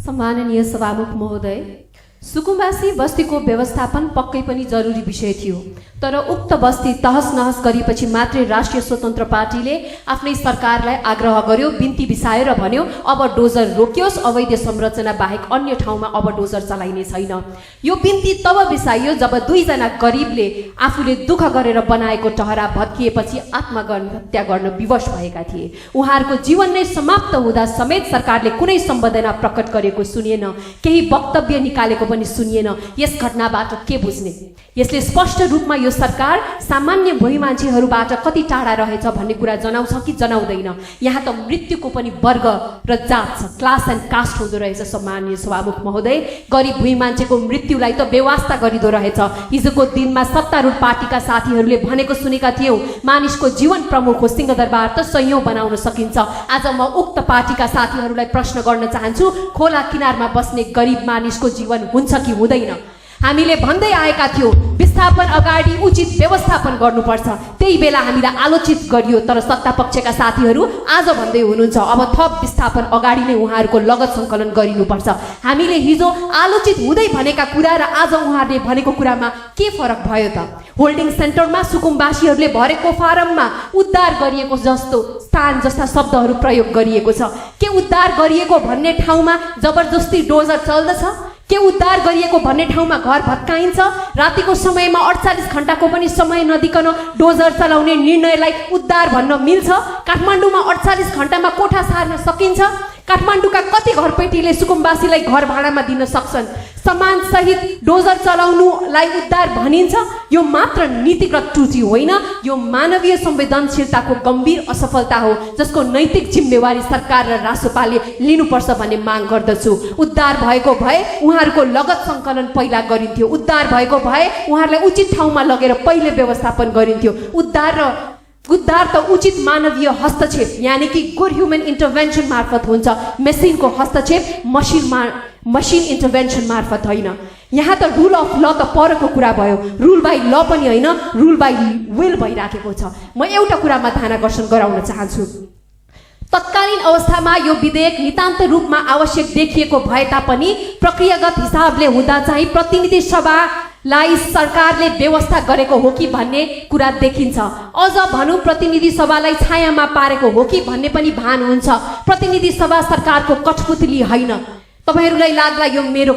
सम्माननीय सभामुख महोदय, सुकुम्बासी बस्तीको व्यवस्थापन पक्कै पनि जरुरी विषय थियो, तर उक्त बस्ती तहस नहस गरेपछि मात्रै राष्ट्रिय स्वतन्त्र पार्टीले आफ्नै सरकारलाई आग्रह गर्यो, बिन्ती बिसायो र भन्यो अब डोजर रोकियोस्, अवैध संरचना बाहेक अन्य ठाउँमा अब डोजर चलाइने छैन। यो बिन्ती तब बिसाइयो जब दुईजना गरिबले आफूले दुःख गरेर बनाएको टहरा भत्किएपछि आत्महत्या गर्न विवश भएका थिए। उहाँहरूको जीवन नै समाप्त हुँदा समेत सरकारले कुनै सम्वेदना प्रकट गरेको सुनिएन, केही वक्तव्य निकालेको पनि सुनिएन। यस घटनाबाट के बुझ्ने? यसले स्पष्ट रूपमा यो सरकार सामान्य भोइ मान्छेहरूबाट कति टाढा रहेछ भन्ने कुरा जनाउँछ कि जनाउँदैन? यहाँ त मृत्युको पनि वर्ग र जात छ, क्लास एन्ड कास्ट हुँदो रहेछ। सम्माननीय सभामुख महोदय, गरिब भोइ मान्छेको मृत्युलाई त बेवास्ता गरिदो रहेछ। हिजोको दिनमा सत्तारूढ पार्टीका साथीहरूले भनेको सुनेका थियौँ, मानिसको जीवन प्रमुख हो, सिंहदरबार त सयौं बनाउन सकिन्छ। आज म उक्त पार्टीका साथीहरूलाई प्रश्न गर्न चाहन्छु, खोला किनारमा बस्ने गरिब मानिसको जीवन हुन्छ कि हुँदैन? हामीले भन्दै आएका थियौँ विस्थापन अगाडि उचित व्यवस्थापन गर्नुपर्छ, त्यही बेला हामीलाई आलोचित गरियो, तर सत्ता पक्षका साथीहरू आज भन्दै हुनुहुन्छ अब थप विस्थापन अगाडि नै उहाँहरूको लगत सङ्कलन गरिनुपर्छ। हामीले हिजो आलोचित हुँदै भनेका कुरा र आज उहाँहरूले भनेको कुरामा के फरक भयो त? होल्डिङ सेन्टरमा सुकुम्बासीहरूले भरेको फारममा उद्धार गरिएको जस्तो स्थान जस्ता शब्दहरू प्रयोग गरिएको छ। के उद्धार गरिएको भन्ने ठाउँमा जबरजस्ती डोजर चल्दछ? के उद्धार गरिएको भन्ने ठाउँमा घर भत्काइन्छ? रातिको समयमा 48 घण्टाको पनि समय नदिकन डोजर चलाउने निर्णयलाई उद्धार भन्न मिल्छ? काठमाडौँमा 48 घण्टामा कोठा सार्न सकिन्छ? काठमाडौँका कति घरपेटीले सुकुम्बासीलाई घर भाडामा दिन सक्छन्? सामान सहित डोजर चलाउनुलाई उद्धार भनिन्छ? यो मात्र नीतिगत त्रुटि होइन, यो मानवीय संवेदनशीलताको गम्भीर असफलता हो, जसको नैतिक जिम्मेवारी सरकार र रासोपाले लिनुपर्छ भन्ने माग गर्दछु। उद्धार भएको भए उहाँहरूको लगत सङ्कलन पहिला गरिन्थ्यो, उद्धार भएको भए उहाँहरूलाई उचित ठाउँमा लगेर पहिले व्यवस्थापन गरिन्थ्यो। उद्धार त उचित मानवीय हस्तक्षेप यानि कि गुड ह्युमन इन्टरभेन्सन मार्फत हुन्छ, मेसिनको हस्तक्षेप मसिन इन्टरभेन्सन मार्फत होइन। यहाँ त रुल अफ ल त परको कुरा भयो, रुल बाई ल पनि होइन, रुल बाई विल भइराखेको छ। म एउटा कुरामा ध्यानाकर्षण गराउन चाहन्छु, तत्कालीन अवस्थामा यो विधेयक नितान्त रूपमा आवश्यक देखिएको भए तापनि प्रक्रियागत हिसाबले हुँदा चाहिँ प्रतिनिधि सभालाई सरकारले व्यवस्था गरेको हो कि भन्ने कुरा देखिन्छ। अझ भनौँ प्रतिनिधि सभालाई छायामा पारेको हो कि भन्ने पनि भान हुन्छ। प्रतिनिधि सभा सरकारको कठपुतली होइन। तपाईहरूलाई लाग्ला यो मेरो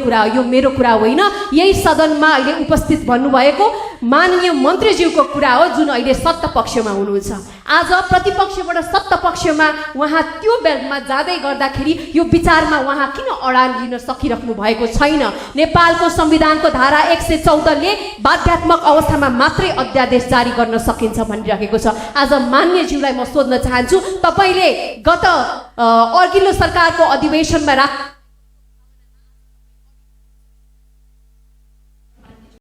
कुरा होइन, यही सदनमा अहिले उपस्थित भन्नुभएको माननीय मन्त्रीज्यूको कुरा हो, जुन अहिले सत्ता पक्षमा हुनुहुन्छ। आज प्रतिपक्षबाट सत्ता पक्षमा उहाँ त्यो बेलमा जाँदै गर्दाखेरि यो विचारमा उहाँ किन अडान लिन सकिराख्नु भएको छैन? नेपालको संविधानको धारा 114ले बाध्यात्मक अवस्थामा मात्रै अध्यादेश जारी गर्न सकिन्छ भनिराखेको छ। आज मान्यज्यूलाई म सोध्न चाहन्छु, तपाईँले गत अघिल्लो सरकारको अधिवेशनमा